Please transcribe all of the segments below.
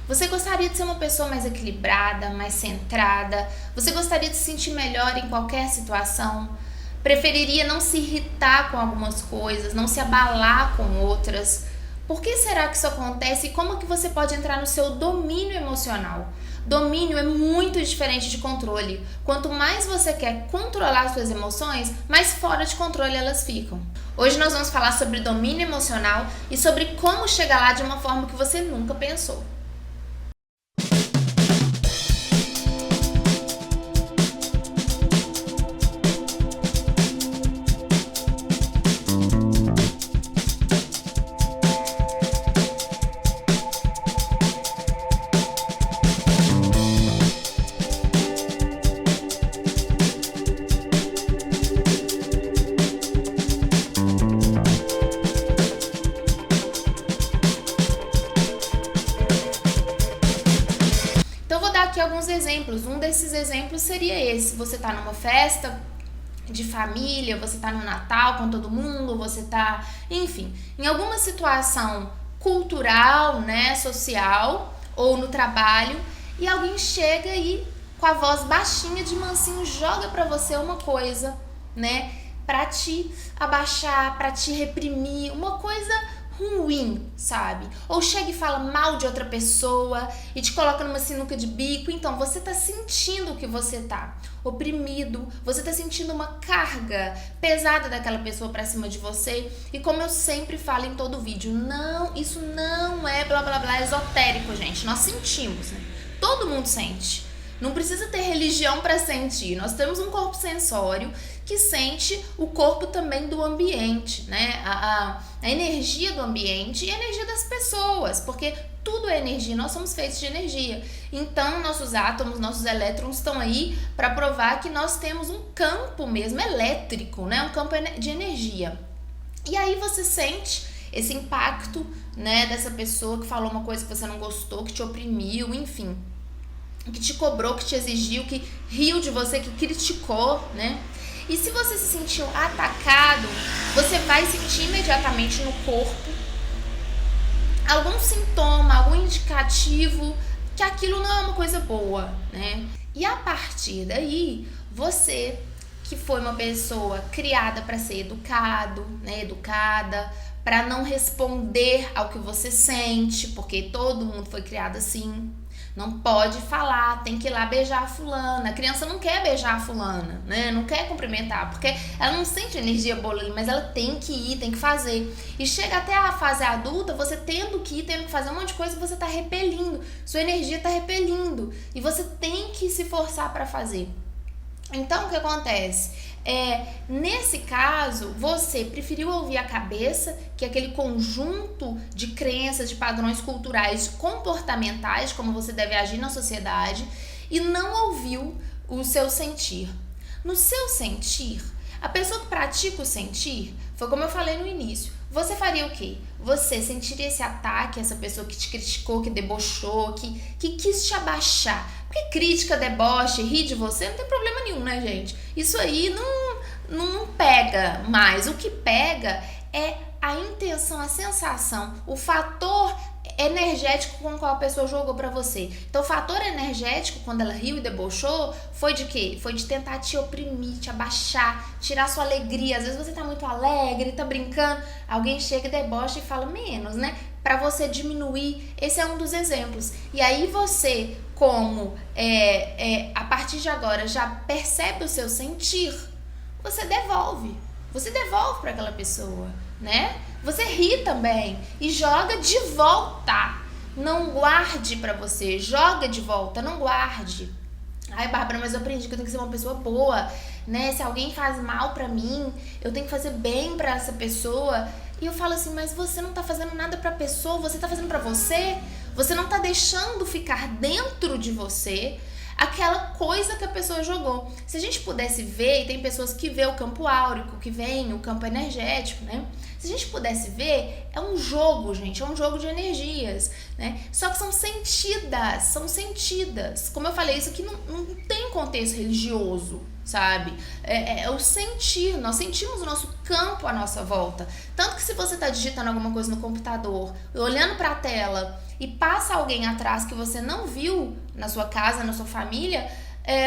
Você gostaria de ser uma pessoa mais equilibrada, mais centrada? Você gostaria de se sentir melhor em qualquer situação? Preferiria não se irritar com algumas coisas, não se abalar com outras? Por que será que isso acontece e como que você pode entrar no seu domínio emocional? Domínio é muito diferente de controle. Quanto mais você quer controlar suas emoções, mais fora de controle elas ficam. Hoje nós vamos falar sobre domínio emocional e sobre como chegar lá de uma forma que você nunca pensou. Então, eu vou dar aqui alguns exemplos. Um desses exemplos seria esse: você tá numa festa de família, você tá no Natal com todo mundo, você tá, enfim, em alguma situação cultural, né, social ou no trabalho, e alguém chega e com a voz baixinha de mansinho joga pra você uma coisa, né, pra te abaixar, pra te reprimir, uma coisa ruim, sabe? Ou chega e fala mal de outra pessoa e te coloca numa sinuca de bico. Então você tá sentindo que você tá oprimido, você tá sentindo uma carga pesada daquela pessoa pra cima de você. E como eu sempre falo em todo vídeo, não, isso não é blá blá blá esotérico, gente. Nós sentimos, né? Todo mundo sente. Não precisa ter religião para sentir. Nós temos um corpo sensório que sente o corpo também do ambiente, né? A energia do ambiente e a energia das pessoas, porque tudo é energia, nós somos feitos de energia. Então, nossos átomos, nossos elétrons estão aí para provar que nós temos um campo mesmo elétrico, né? Um campo de energia. E aí você sente esse impacto, né, dessa pessoa que falou uma coisa que você não gostou, que te oprimiu, enfim, que te cobrou, que te exigiu, que riu de você, que criticou, né? E se você se sentiu atacado, você vai sentir imediatamente no corpo algum sintoma, algum indicativo que aquilo não é uma coisa boa, né? E a partir daí, você que foi uma pessoa criada para ser educado, né, educada, para não responder ao que você sente, porque todo mundo foi criado assim. Não pode falar, tem que ir lá beijar a fulana. A criança não quer beijar a fulana, né? Não quer cumprimentar, porque ela não sente energia boa ali, mas ela tem que ir, tem que fazer. E chega até a fase adulta, você tendo que ir, tendo que fazer um monte de coisa, você tá repelindo. Sua energia tá repelindo. E você tem que se forçar para fazer. Então, o que acontece? Nesse caso, você preferiu ouvir a cabeça, que é aquele conjunto de crenças, de padrões culturais, comportamentais, como você deve agir na sociedade, e não ouviu o seu sentir. No seu sentir, a pessoa que pratica o sentir, foi como eu falei no início, você faria o quê? Você sentiria esse ataque, essa pessoa que te criticou, que debochou, que quis te abaixar. Porque crítica, deboche, rir de você, não tem problema nenhum, né, gente? Isso aí não pega mais. O que pega é a intenção, a sensação, o fator energético com o qual a pessoa jogou pra você. Então, o fator energético, quando ela riu e debochou, foi de quê? Foi de tentar te oprimir, te abaixar, tirar sua alegria. Às vezes você tá muito alegre, tá brincando, alguém chega e debocha e fala menos, né? Pra você diminuir. Esse é um dos exemplos. E aí você, como a partir de agora já percebe o seu sentir, você devolve. Você devolve para aquela pessoa, né? Você ri também e joga de volta. Não guarde pra você, joga de volta, não guarde. Ai, Bárbara, mas eu aprendi que eu tenho que ser uma pessoa boa, né? Se alguém faz mal pra mim, eu tenho que fazer bem pra essa pessoa. E eu falo assim, mas você não tá fazendo nada pra pessoa, você tá fazendo pra você. Você não tá deixando ficar dentro de você aquela coisa que a pessoa jogou. Se a gente pudesse ver, e tem pessoas que vê o campo áurico, que veem o campo energético, né? Se a gente pudesse ver, é um jogo, gente, é um jogo de energias, né? Só que são sentidas. Como eu falei, isso aqui não tem contexto religioso, sabe? É o sentir, nós sentimos o nosso campo à nossa volta. Tanto que se você tá digitando alguma coisa no computador, olhando pra tela e passa alguém atrás que você não viu na sua casa, na sua família,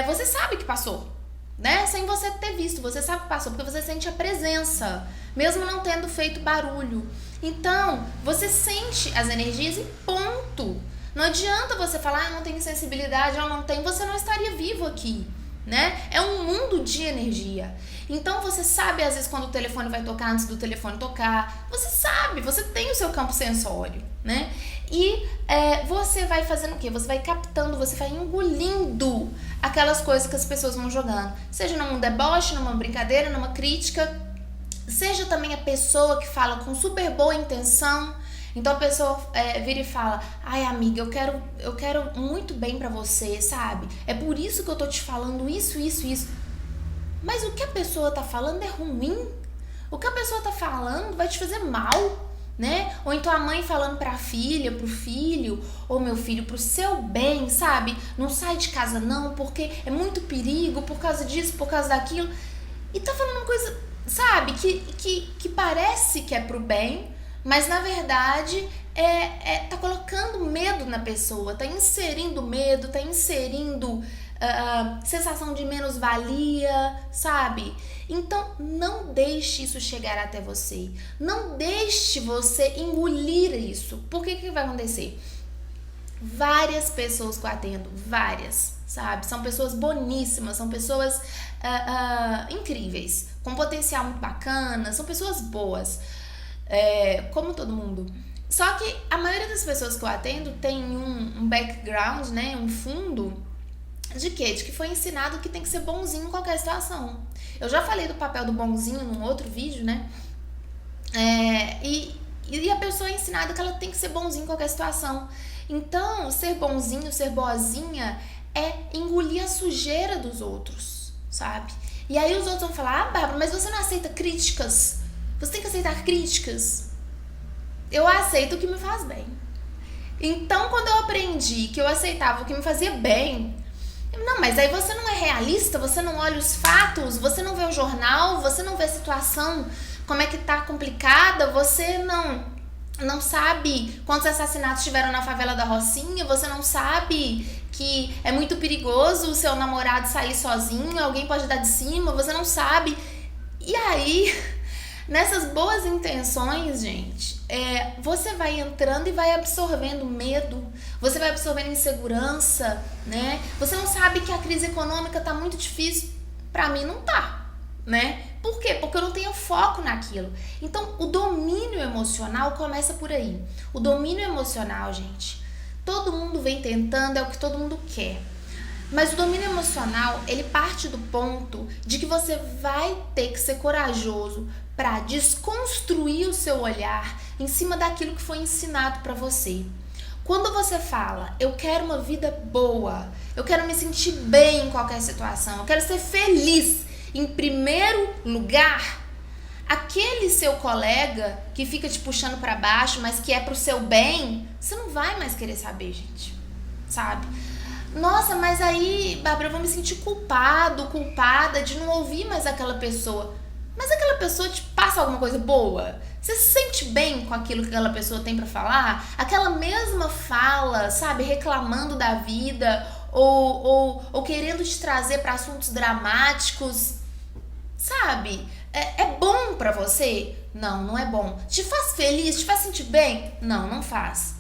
você sabe que passou, né? Sem você ter visto, você sabe que passou, porque você sente a presença, mesmo não tendo feito barulho. Então, você sente as energias e ponto. Não adianta você falar, eu não tenho sensibilidade, eu não tenho, você não estaria vivo aqui, né? É um mundo de energia. Então você sabe às vezes quando o telefone vai tocar antes do telefone tocar. Você sabe, você tem o seu campo sensório, né? E você vai fazendo o quê? Você vai captando, você vai engolindo aquelas coisas que as pessoas vão jogando. Seja num deboche, numa brincadeira, numa crítica. Seja também a pessoa que fala com super boa intenção. Então a pessoa vira e fala, ai amiga, eu quero muito bem pra você, sabe? É por isso que eu tô te falando isso. Mas o que a pessoa tá falando é ruim. O que a pessoa tá falando vai te fazer mal, né? Ou então a mãe falando pra filha, pro filho, ou meu filho, pro seu bem, sabe? Não sai de casa não, porque é muito perigo, por causa disso, por causa daquilo. E tá falando uma coisa, sabe? Que parece que é pro bem, mas na verdade tá colocando medo na pessoa, tá inserindo medo, tá inserindo sensação de menos-valia, sabe? Então não deixe isso chegar até você, não deixe você engolir isso. Por que vai acontecer? Várias pessoas que eu atendo, várias, sabe? São pessoas boníssimas, são pessoas incríveis, com potencial muito bacana, são pessoas boas, como todo mundo. Só que a maioria das pessoas que eu atendo tem um background, né, um fundo de quê? De que foi ensinado que tem que ser bonzinho em qualquer situação. Eu já falei do papel do bonzinho num outro vídeo, né? E a pessoa é ensinada que ela tem que ser bonzinho em qualquer situação. Então, ser bonzinho, ser boazinha é engolir a sujeira dos outros, sabe? E aí os outros vão falar, Bárbara, mas você não aceita críticas? Você tem que aceitar críticas. Eu aceito o que me faz bem. Então, quando eu aprendi que eu aceitava o que me fazia bem, não, mas aí você não é realista, você não olha os fatos, você não vê o jornal, você não vê a situação, como é que tá complicada, você não sabe quantos assassinatos tiveram na favela da Rocinha, você não sabe que é muito perigoso o seu namorado sair sozinho, alguém pode dar de cima, você não sabe. E aí, nessas boas intenções, gente, você vai entrando e vai absorvendo medo, você vai absorvendo insegurança, né? Você não sabe que a crise econômica tá muito difícil. Pra mim não tá, né? Por quê? Porque eu não tenho foco naquilo. Então, o domínio emocional começa por aí. O domínio emocional, gente, todo mundo vem tentando, é o que todo mundo quer. Mas o domínio emocional, ele parte do ponto de que você vai ter que ser corajoso para desconstruir o seu olhar em cima daquilo que foi ensinado para você. Quando você fala, eu quero uma vida boa, eu quero me sentir bem em qualquer situação, eu quero ser feliz em primeiro lugar, aquele seu colega que fica te puxando para baixo, mas que é pro seu bem, você não vai mais querer saber, gente, sabe? Nossa, mas aí, Bárbara, eu vou me sentir culpada de não ouvir mais aquela pessoa. Mas aquela pessoa te passa alguma coisa boa? Você se sente bem com aquilo que aquela pessoa tem pra falar? Aquela mesma fala, sabe, reclamando da vida ou querendo te trazer pra assuntos dramáticos, sabe? É bom pra você? Não, não é bom. Te faz feliz? Te faz sentir bem? Não, não faz.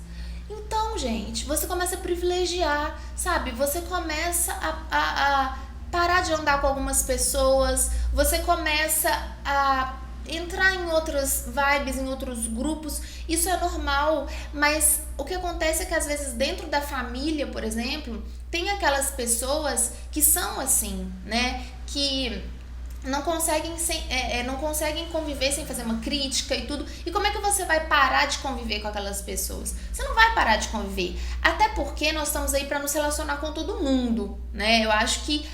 Então, gente, você começa a privilegiar, sabe? Você começa a parar de andar com algumas pessoas, você começa a entrar em outras vibes, em outros grupos. Isso é normal, mas o que acontece é que às vezes dentro da família, por exemplo, tem aquelas pessoas que são assim, né? Que não conseguem conviver sem fazer uma crítica e tudo. E como é que você vai parar de conviver com aquelas pessoas? Você não vai parar de conviver. Até porque nós estamos aí para nos relacionar com todo mundo, né? Eu acho que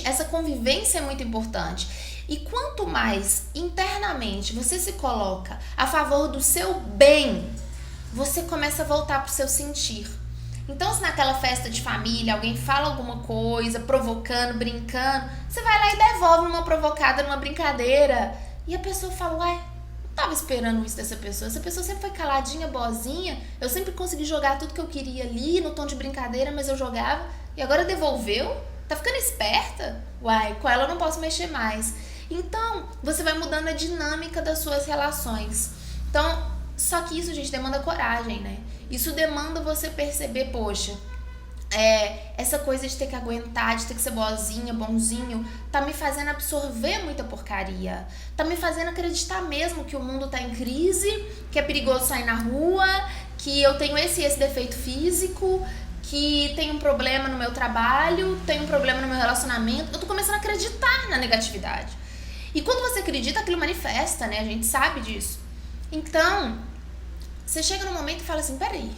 essa convivência é muito importante. E quanto mais internamente você se coloca a favor do seu bem, você começa a voltar pro seu sentir. Então, se naquela festa de família alguém fala alguma coisa, provocando, brincando, você vai lá e devolve uma provocada, numa brincadeira. E a pessoa fala, ué, não tava esperando isso dessa pessoa. Essa pessoa sempre foi caladinha, boazinha. Eu sempre consegui jogar tudo que eu queria ali, no tom de brincadeira, mas eu jogava. E agora devolveu? Tá ficando esperta? Uai, com ela eu não posso mexer mais. Então, você vai mudando a dinâmica das suas relações. Então, só que isso, gente, demanda coragem, né? Isso demanda você perceber, poxa, essa coisa de ter que aguentar, de ter que ser boazinha, bonzinho, tá me fazendo absorver muita porcaria. Tá me fazendo acreditar mesmo que o mundo tá em crise, que é perigoso sair na rua, que eu tenho esse defeito físico, que tem um problema no meu trabalho, tem um problema no meu relacionamento. Eu tô começando a acreditar na negatividade. E quando você acredita, aquilo manifesta, né? A gente sabe disso. Então, você chega num momento e fala assim, peraí,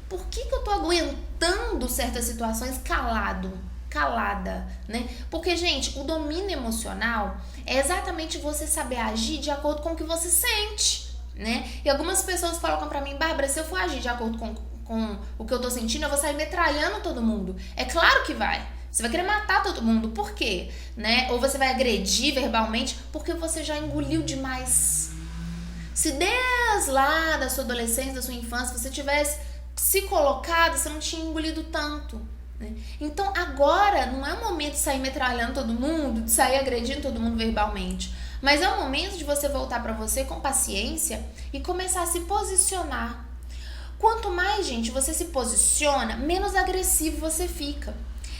por que eu tô aguentando certas situações calada, né? Porque, gente, o domínio emocional é exatamente você saber agir de acordo com o que você sente, né? E algumas pessoas colocam pra mim, Bárbara, se eu for agir de acordo com o que eu tô sentindo, eu vou sair metralhando todo mundo. É claro que vai. Você vai querer matar todo mundo. Por quê? Né? Ou você vai agredir verbalmente porque você já engoliu demais. Se desde lá da sua adolescência, da sua infância, você tivesse se colocado, você não tinha engolido tanto, né? Então agora não é o momento de sair metralhando todo mundo, de sair agredindo todo mundo verbalmente, mas é o momento de você voltar pra você com paciência e começar a se posicionar. Quanto mais, gente, você se posiciona, menos agressivo você fica.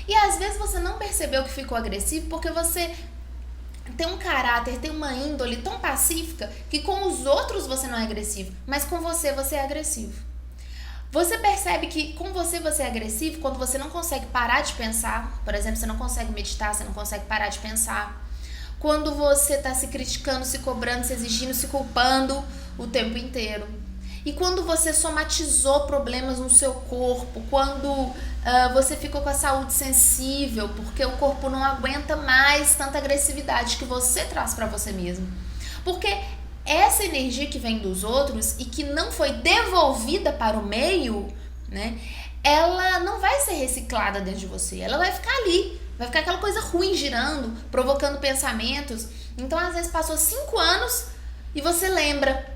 E às vezes você não percebeu que ficou agressivo porque você tem um caráter, tem uma índole tão pacífica que com os outros você não é agressivo, mas com você é agressivo. Você percebe que com você é agressivo quando você não consegue parar de pensar. Por exemplo, você não consegue meditar, você não consegue parar de pensar. Quando você tá se criticando, se cobrando, se exigindo, se culpando o tempo inteiro. E quando você somatizou problemas no seu corpo, quando você ficou com a saúde sensível, porque o corpo não aguenta mais tanta agressividade que você traz pra você mesmo. Porque essa energia que vem dos outros e que não foi devolvida para o meio, né, ela não vai ser reciclada dentro de você, ela vai ficar ali, vai ficar aquela coisa ruim girando, provocando pensamentos. Então, às vezes, passou 5 anos e você lembra,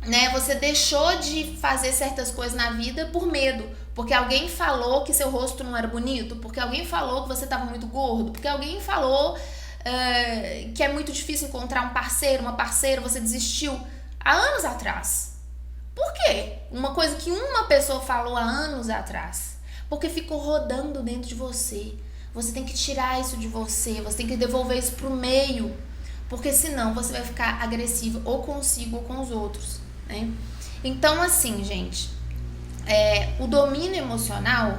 né? Você deixou de fazer certas coisas na vida por medo, porque alguém falou que seu rosto não era bonito, porque alguém falou que você estava muito gordo, porque alguém falou que é muito difícil encontrar um parceiro, uma parceira, você desistiu há anos atrás. Por quê? Uma coisa que uma pessoa falou há anos atrás. Porque ficou rodando dentro de você. Você tem que tirar isso de você, você tem que devolver isso pro meio, porque senão você vai ficar agressivo ou consigo ou com os outros, né? Então, assim, gente, o domínio emocional,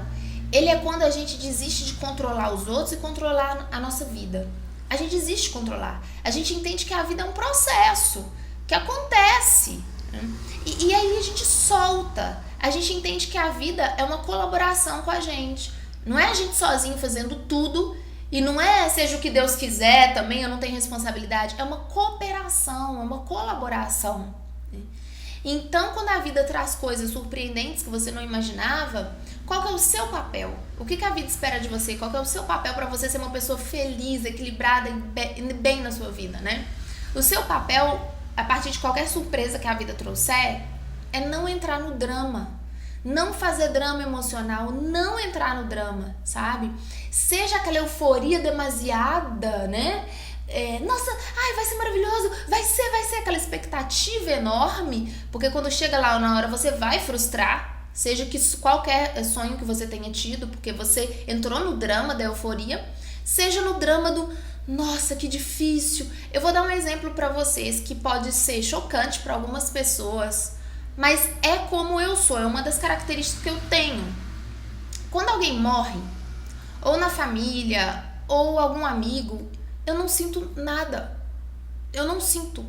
ele é quando a gente desiste de controlar os outros e controlar a nossa vida. A gente desiste de controlar. A gente entende que a vida é um processo que acontece, né? E aí a gente solta. A gente entende que a vida é uma colaboração com a gente. Não é a gente sozinho fazendo tudo. E não é seja o que Deus quiser também, eu não tenho responsabilidade. É uma cooperação, é uma colaboração, né? Então, quando a vida traz coisas surpreendentes que você não imaginava, qual que é o seu papel? O que a vida espera de você? Qual que é o seu papel para você ser uma pessoa feliz, equilibrada e bem na sua vida, né? O seu papel, a partir de qualquer surpresa que a vida trouxer, é não entrar no drama. Não fazer drama emocional, não entrar no drama, sabe? Seja aquela euforia demasiada, né? Nossa, ai, vai ser maravilhoso, vai ser aquela expectativa enorme, porque quando chega lá na hora você vai frustrar, seja que qualquer sonho que você tenha tido, porque você entrou no drama da euforia, seja no drama do nossa, que difícil. Eu vou dar um exemplo pra vocês que pode ser chocante pra algumas pessoas, mas é como eu sou, é uma das características que eu tenho. Quando alguém morre, ou na família, ou algum amigo, eu não sinto nada. Eu não sinto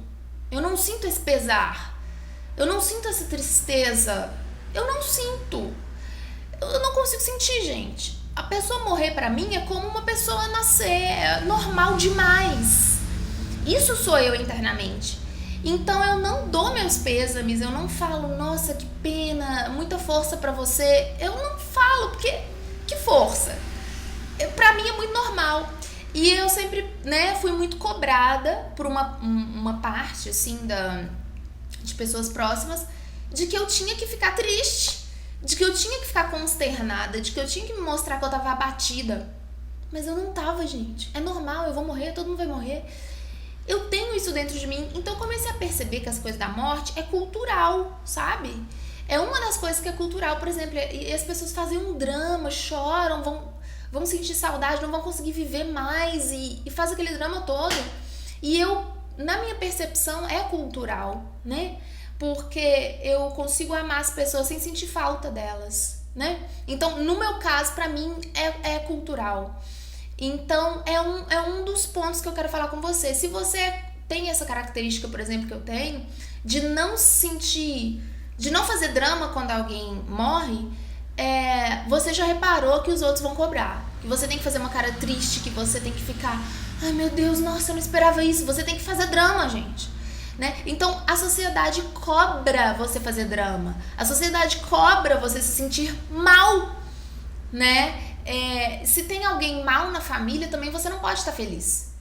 esse pesar. Eu não sinto essa tristeza. Eu não sinto. Eu não consigo sentir, gente. A pessoa morrer pra mim é como uma pessoa nascer, normal demais. Isso sou eu internamente. Então eu não dou meus pêsames, eu não falo, nossa, que pena, muita força pra você. Eu não falo, porque que força? Pra mim é muito normal. E eu sempre, né, fui muito cobrada por uma parte, assim, de pessoas próximas, de que eu tinha que ficar triste, de que eu tinha que ficar consternada, de que eu tinha que me mostrar que eu tava abatida. Mas eu não tava, gente. É normal, eu vou morrer, todo mundo vai morrer. Eu tenho isso dentro de mim, então eu comecei a perceber que as coisas da morte é cultural, sabe? É uma das coisas que é cultural, por exemplo, e as pessoas fazem um drama, choram, vão sentir saudade, não vão conseguir viver mais e faz aquele drama todo. E eu, na minha percepção, é cultural, né? Porque eu consigo amar as pessoas sem sentir falta delas, né? Então, no meu caso, pra mim, é cultural. Então, é um dos pontos que eu quero falar com você. Se você tem essa característica, por exemplo, que eu tenho, de não sentir, de não fazer drama quando alguém morre, você já reparou que os outros vão cobrar. Que você tem que fazer uma cara triste, que você tem que ficar, ai meu Deus, nossa, eu não esperava isso. Você tem que fazer drama, gente. Né? Então, a sociedade cobra você fazer drama. A sociedade cobra você se sentir mal, né? Se tem alguém mal na família, também você não pode estar feliz.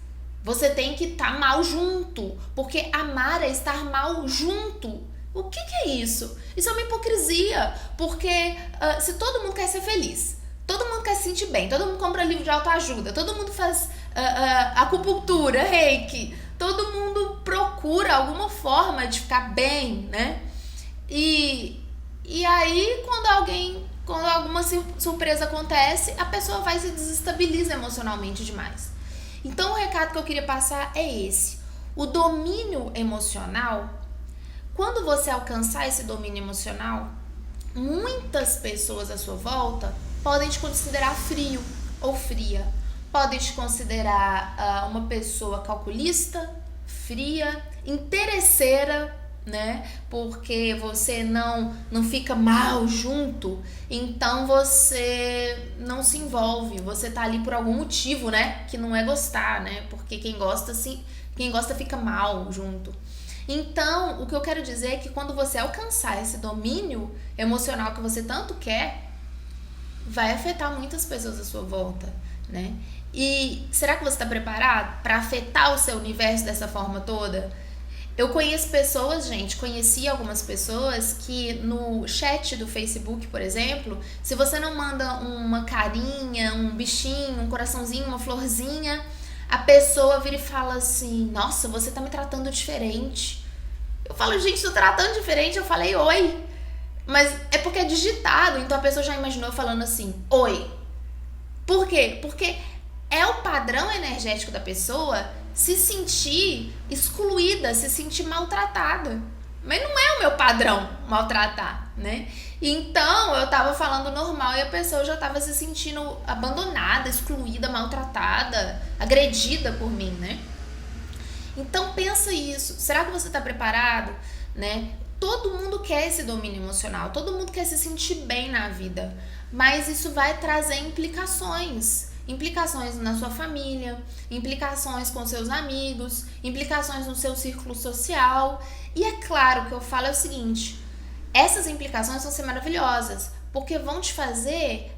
Você tem que estar mal junto, porque amar é estar mal junto. O que é isso? Isso é uma hipocrisia, porque se todo mundo quer ser feliz, todo mundo quer se sentir bem, todo mundo compra livro de autoajuda, todo mundo faz acupuntura, reiki, todo mundo procura alguma forma de ficar bem, né? E aí, quando alguma surpresa acontece, a pessoa vai se desestabiliza emocionalmente demais. Então, o recado que eu queria passar é esse. O domínio emocional, quando você alcançar esse domínio emocional, muitas pessoas à sua volta podem te considerar frio ou fria. Podem te considerar uma pessoa calculista, fria, interesseira, né? Porque você não fica mal junto, então você não se envolve, você tá ali por algum motivo, né? Que não é gostar, né? Porque quem gosta fica mal junto. Então, o que eu quero dizer é que quando você alcançar esse domínio emocional que você tanto quer, vai afetar muitas pessoas à sua volta, né? E será que você está preparado para afetar o seu universo dessa forma toda? Eu conheço pessoas, gente, conheci algumas pessoas que no chat do Facebook, por exemplo, se você não manda uma carinha, um bichinho, um coraçãozinho, uma florzinha, a pessoa vira e fala assim, nossa, você tá me tratando diferente. Eu falo, gente, tô tratando diferente? Eu falei, oi. Mas é porque é digitado, então a pessoa já imaginou falando assim, oi. Por quê? Porque é o padrão energético da pessoa se sentir excluída, se sentir maltratada. Mas não é o meu padrão maltratar, né? Então, eu tava falando normal e a pessoa já tava se sentindo abandonada, excluída, maltratada, agredida por mim, né? Então, pensa isso. Será que você tá preparado, né? Todo mundo quer esse domínio emocional, todo mundo quer se sentir bem na vida, mas isso vai trazer implicações na sua família, implicações com seus amigos, implicações no seu círculo social. E é claro que eu falo é o seguinte, essas implicações vão ser maravilhosas, porque vão te fazer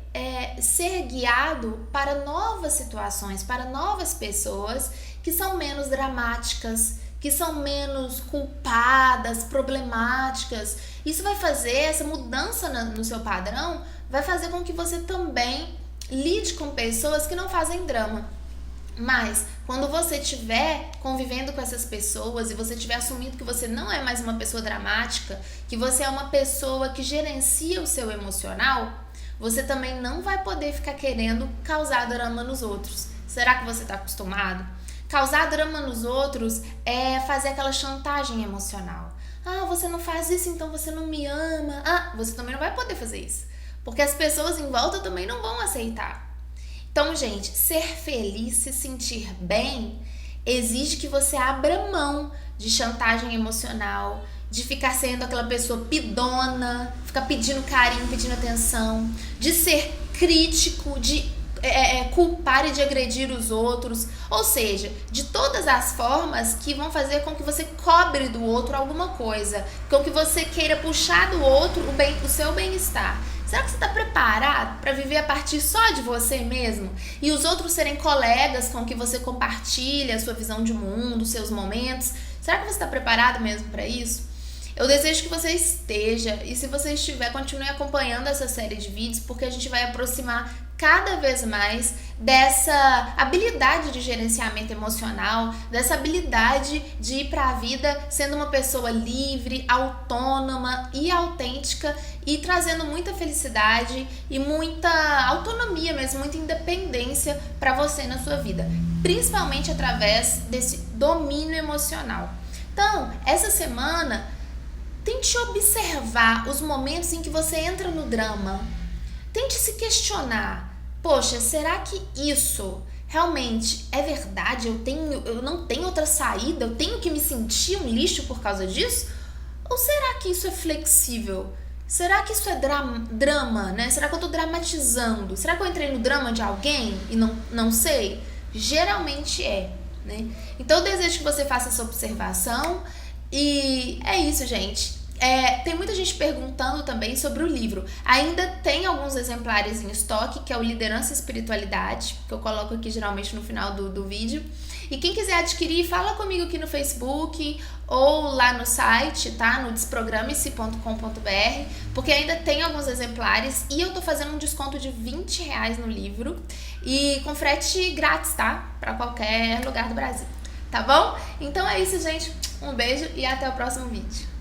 ser guiado para novas situações, para novas pessoas que são menos dramáticas, que são menos culpadas, problemáticas. Isso vai fazer, essa mudança no seu padrão, vai fazer com que você também lide com pessoas que não fazem drama. Mas, quando você estiver convivendo com essas pessoas e você estiver assumindo que você não é mais uma pessoa dramática, que você é uma pessoa que gerencia o seu emocional, você também não vai poder ficar querendo causar drama nos outros. Será que você está acostumado? Causar drama nos outros é fazer aquela chantagem emocional. Ah, você não faz isso, então você não me ama. Ah, você também não vai poder fazer isso. Porque as pessoas em volta também não vão aceitar. Então, gente, ser feliz, se sentir bem, exige que você abra mão de chantagem emocional, de ficar sendo aquela pessoa pidona, ficar pedindo carinho, pedindo atenção, de ser crítico, de culpar e de agredir os outros, ou seja, de todas as formas que vão fazer com que você cobre do outro alguma coisa, com que você queira puxar do outro o seu bem-estar. Será que você está preparado para viver a partir só de você mesmo? E os outros serem colegas com que você compartilha a sua visão de mundo, os seus momentos? Será que você está preparado mesmo para isso? Eu desejo que você esteja, e se você estiver, continue acompanhando essa série de vídeos, porque a gente vai aproximar cada vez mais dessa habilidade de gerenciamento emocional, dessa habilidade de ir para a vida sendo uma pessoa livre, autônoma e autêntica e trazendo muita felicidade e muita autonomia mesmo, muita independência para você na sua vida, principalmente através desse domínio emocional. Então, essa semana, tente observar os momentos em que você entra no drama. Tente se questionar. Poxa, será que isso realmente é verdade? Eu não tenho outra saída? Eu tenho que me sentir um lixo por causa disso? Ou será que isso é flexível? Será que isso é drama, né? Será que eu tô dramatizando? Será que eu entrei no drama de alguém e não sei? Geralmente é, né? Então eu desejo que você faça essa observação. E é isso, gente. Tem muita gente perguntando também sobre o livro. Ainda tem alguns exemplares em estoque, que é o Liderança e Espiritualidade, que eu coloco aqui geralmente no final do vídeo. E quem quiser adquirir, fala comigo aqui no Facebook ou lá no site, tá? No desprograme-se.com.br, porque ainda tem alguns exemplares e eu tô fazendo um desconto de R$20 no livro e com frete grátis, tá? Pra qualquer lugar do Brasil. Tá bom? Então é isso, gente. Um beijo e até o próximo vídeo.